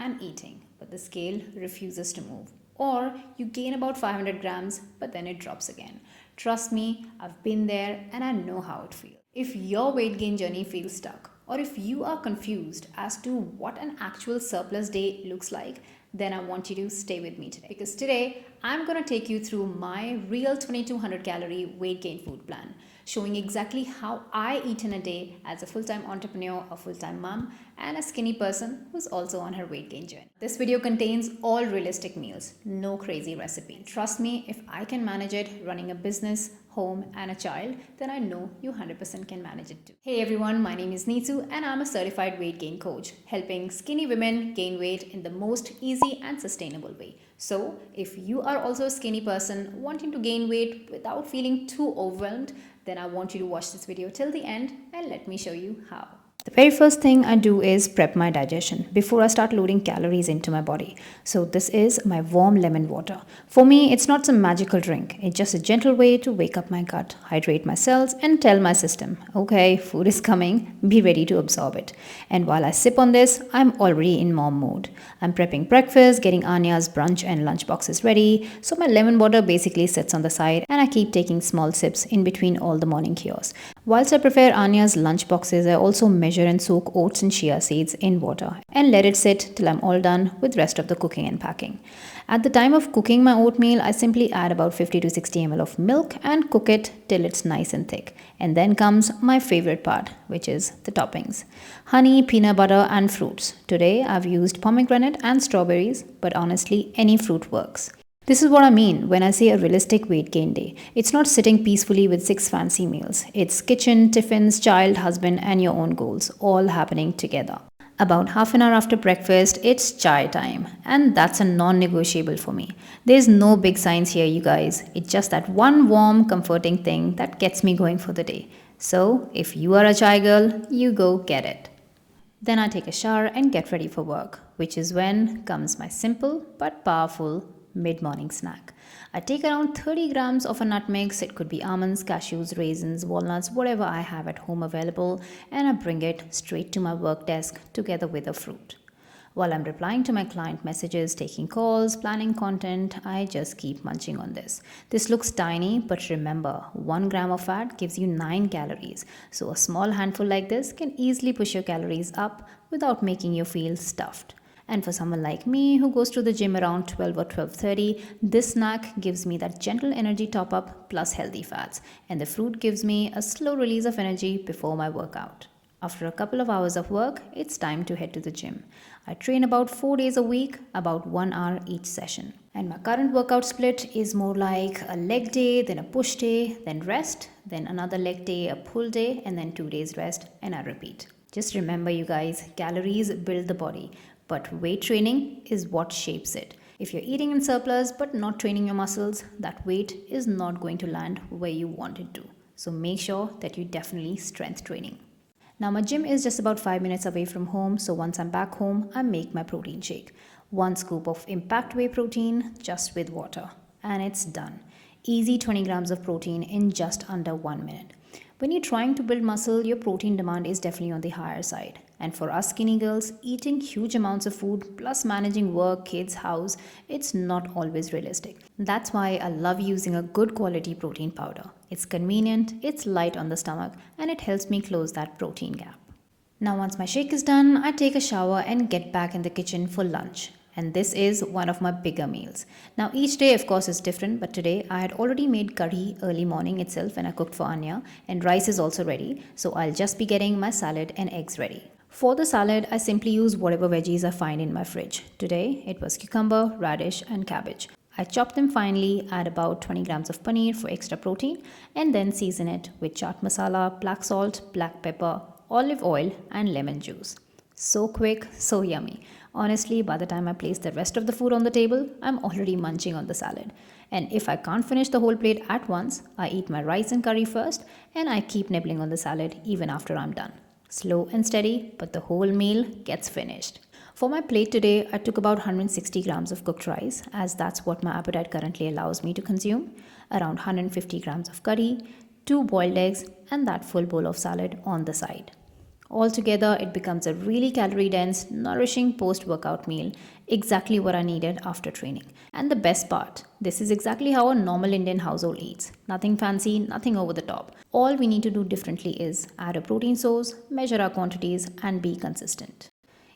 and eating, but the scale refuses to move. Or you gain about 500 grams, but then it drops again. Trust me, I've been there and I know how it feels. If your weight gain journey feels stuck, or if you are confused as to what an actual surplus day looks like, then I want you to stay with me today. Because today, I'm going to take you through my real 2200 calorie weight gain food plan, showing exactly how I eat in a day as a full-time entrepreneur, a full-time mom, and a skinny person who's also on her weight gain journey. This video contains all realistic meals, no crazy recipe. Trust me, if I can manage it running a business, home, and a child, then I know you 100% can manage it too. Hey everyone, my name is Neetu and I'm a certified weight gain coach, helping skinny women gain weight in the most easy and sustainable way. So, if you are also a skinny person wanting to gain weight without feeling too overwhelmed, then I want you to watch this video till the end and let me show you how. The very first thing I do is prep my digestion before I start loading calories into my body. So this is my warm lemon water. For me, it's not some magical drink. It's just a gentle way to wake up my gut, hydrate my cells, and tell my system, okay, food is coming, be ready to absorb it. And while I sip on this, I'm already in mom mode. I'm prepping breakfast, getting Anya's brunch and lunch boxes ready. So my lemon water basically sits on the side and I keep taking small sips in between all the morning cures. Whilst I prepare Anya's lunch boxes, I also measure and soak oats and chia seeds in water and let it sit till I'm all done with rest of the cooking and packing. At the time of cooking my oatmeal, I simply add about 50 to 60 ml of milk and cook it till it's nice and thick. And then comes my favorite part, which is the toppings. Honey, peanut butter and fruits. Today I've used pomegranate and strawberries, but honestly any fruit works. This is what I mean when I say a realistic weight gain day. It's not sitting peacefully with 6 fancy meals. It's kitchen, tiffins, child, husband, and your own goals all happening together. About half an hour after breakfast, it's chai time, and that's a non negotiable for me. There's no big science here, you guys. It's just that one warm, comforting thing that gets me going for the day. So, if you are a chai girl, you go get it. Then I take a shower and get ready for work, which is when comes my simple but powerful mid-morning snack. I take around 30 grams of a nut mix. It could be almonds, cashews, raisins, walnuts, whatever I have at home available, and I bring it straight to my work desk together with a fruit. While I'm replying to my client messages, taking calls, planning content, I just keep munching on this. This looks tiny, but remember, 1 gram of fat gives you 9 calories. So a small handful like this can easily push your calories up without making you feel stuffed. And for someone like me who goes to the gym around 12 or 12:30, this snack gives me that gentle energy top up plus healthy fats. And the fruit gives me a slow release of energy before my workout. After a couple of hours of work, it's time to head to the gym. I train about 4 days a week, about 1 hour each session. And my current workout split is more like a leg day, then a push day, then rest, then another leg day, a pull day, and then 2 days rest, and I repeat. Just remember, you guys, calories build the body, but weight training is what shapes it. If you're eating in surplus but not training your muscles, that weight is not going to land where you want it to. So make sure that you definitely strength training. Now my gym is just about 5 minutes away from home, so once I'm back home, I make my protein shake. 1 scoop of impact whey protein just with water, and it's done. Easy 20 grams of protein in just under 1 minute. When you're trying to build muscle, your protein demand is definitely on the higher side. And for us skinny girls, eating huge amounts of food plus managing work, kids, house, it's not always realistic. That's why I love using a good quality protein powder. It's convenient, it's light on the stomach, and it helps me close that protein gap. Now once my shake is done, I take a shower and get back in the kitchen for lunch. And this is one of my bigger meals. Now each day of course is different, but today I had already made curry early morning itself when I cooked for Anya, and rice is also ready, so I'll just be getting my salad and eggs ready. For the salad, I simply use whatever veggies I find in my fridge. Today it was cucumber, radish and cabbage. I chop them finely, add about 20 grams of paneer for extra protein, and then season it with chaat masala, black salt, black pepper, olive oil and lemon juice. So quick, so yummy. Honestly, by the time I place the rest of the food on the table, I'm already munching on the salad. And if I can't finish the whole plate at once, I eat my rice and curry first, and I keep nibbling on the salad even after I'm done. Slow and steady, but the whole meal gets finished. For my plate today, I took about 160 grams of cooked rice, as that's what my appetite currently allows me to consume, around 150 grams of curry, 2 boiled eggs, and that full bowl of salad on the side. Altogether, it becomes a really calorie dense, nourishing post workout meal, exactly what I needed after training. And the best part, this is exactly how a normal Indian household eats. Nothing fancy, nothing over the top. All we need to do differently is add a protein source, measure our quantities, and be consistent.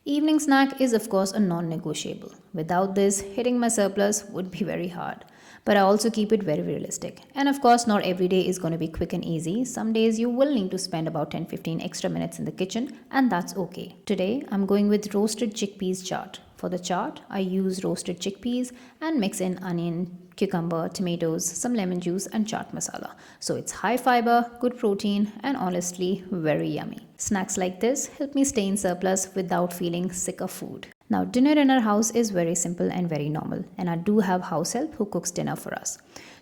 Evening snack is, of course, a non negotiable. Without this, hitting my surplus would be very hard. But I also keep it very realistic. And of course, not every day is going to be quick and easy. Some days you will need to spend about 10-15 extra minutes in the kitchen, and that's okay. Today, I'm going with roasted chickpeas chaat. For the chaat, I use roasted chickpeas and mix in onion, cucumber, tomatoes, some lemon juice, and chaat masala. So it's high fiber, good protein, and honestly, very yummy. Snacks like this help me stay in surplus without feeling sick of food. Now, dinner in our house is very simple and very normal, and I do have house help who cooks dinner for us.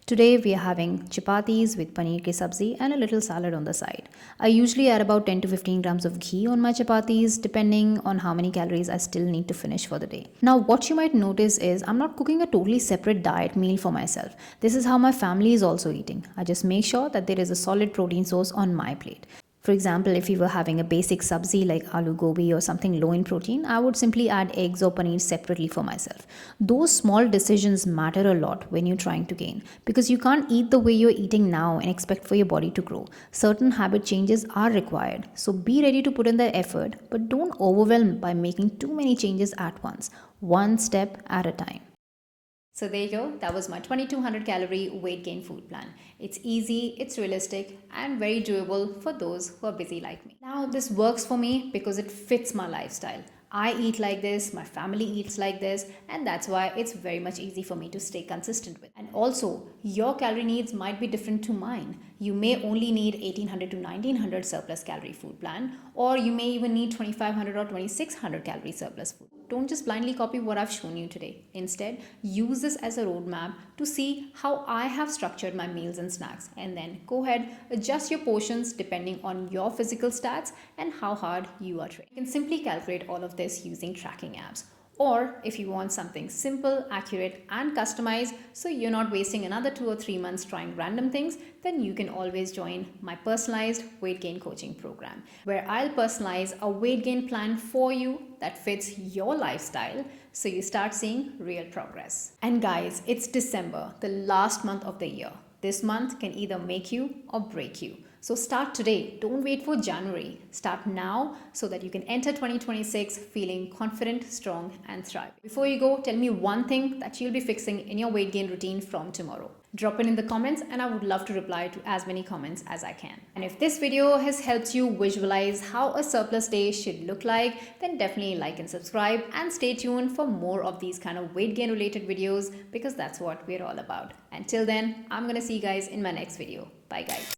Today we are having chapatis with paneer ki sabzi and a little salad on the side. I usually add about 10 to 15 grams of ghee on my chapatis depending on how many calories I still need to finish for the day. Now what you might notice is I'm not cooking a totally separate diet meal for myself. This is how my family is also eating. I just make sure that there is a solid protein source on my plate. For example, if we were having a basic sabzi like aloo gobi or something low in protein, I would simply add eggs or paneer separately for myself. Those small decisions matter a lot when you're trying to gain because you can't eat the way you're eating now and expect for your body to grow. Certain habit changes are required. So be ready to put in the effort, but don't overwhelm by making too many changes at once, one step at a time. So there you go. That was my 2200 calorie weight gain food plan. It's easy, it's realistic, and very doable for those who are busy like me. Now, this works for me because it fits my lifestyle. I eat like this, my family eats like this, and that's why it's very much easy for me to stay consistent with. And also, your calorie needs might be different to mine. You may only need 1800 to 1900 surplus calorie food plan, or you may even need 2500 or 2600 calorie surplus food. Don't just blindly copy what I've shown you today. Instead, use this as a roadmap to see how I have structured my meals and snacks, and then go ahead, adjust your portions depending on your physical stats and how hard you are training. You can simply calculate all of this using tracking apps. Or if you want something simple, accurate, and customized so you're not wasting another 2 or 3 months trying random things, then you can always join my personalized weight gain coaching program, where I'll personalize a weight gain plan for you that fits your lifestyle so you start seeing real progress. And guys, it's December, the last month of the year. This month can either make you or break you. So start today. Don't wait for January. Start now so that you can enter 2026 feeling confident, strong, and thrive. Before you go, tell me one thing that you'll be fixing in your weight gain routine from tomorrow. Drop it in the comments and I would love to reply to as many comments as I can. And if this video has helped you visualize how a surplus day should look like, then definitely like and subscribe and stay tuned for more of these kind of weight gain related videos because that's what we're all about. Until then, I'm gonna see you guys in my next video. Bye guys.